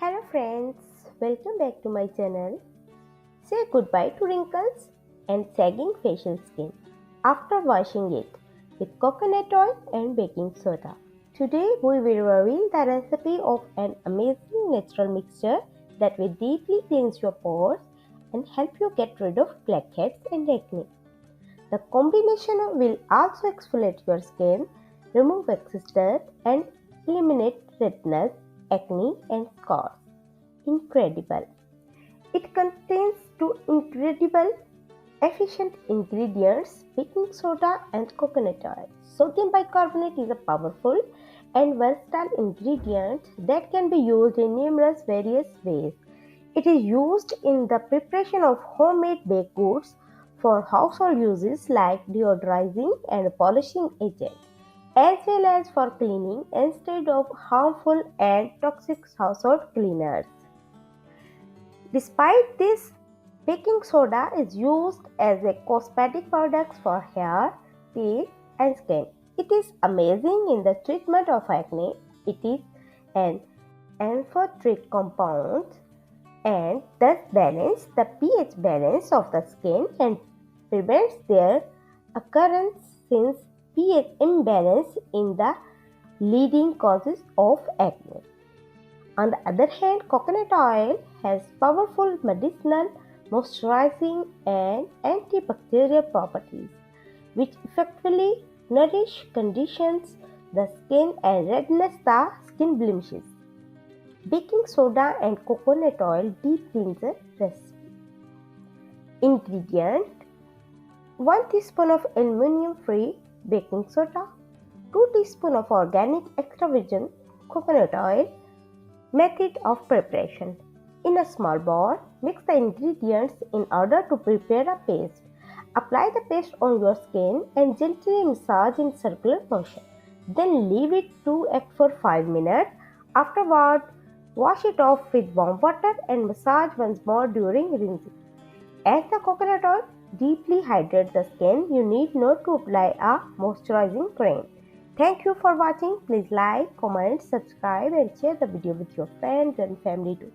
Hello friends, welcome back to my channel. Say goodbye to wrinkles and sagging facial skin after washing it with coconut oil and baking soda. Today we will reveal the recipe of an amazing natural mixture that will deeply cleanse your pores and help you get rid of blackheads and acne. The combination will also exfoliate your skin, remove excess dirt and eliminate redness, acne and scars. Incredible. It contains two incredible efficient ingredients, baking soda and coconut oil. Sodium bicarbonate is a powerful and versatile ingredient that can be used in numerous various ways. It is used in the preparation of homemade baked goods for household uses like deodorizing and polishing agent, as well as for cleaning instead of harmful and toxic household cleaners. Despite this, baking soda is used as a cosmetic product for hair, teeth, and skin. It is amazing in the treatment of acne. It is an amphoteric compound and thus balance the pH balance of the skin and prevents their occurrence since pH imbalance in the leading causes of acne. On the other hand, coconut oil has powerful medicinal, moisturizing, and antibacterial properties, which effectively nourish conditions the skin and redness the skin blemishes. Baking soda and coconut oil deep cleanser recipe. Ingredient: 1 teaspoon of aluminum-free baking soda, 2 teaspoons of organic extra virgin coconut oil. Method of preparation: in a small bowl, mix the ingredients in order to prepare a paste. Apply the paste on your skin and gently massage in circular motion. Then leave it to act for 5 minutes. Afterward, wash it off with warm water and massage once more during rinsing. As the coconut oil deeply hydrates the skin, you need not to apply a moisturizing cream. Thank you for watching. Please like, comment, subscribe and share the video with your friends and family too.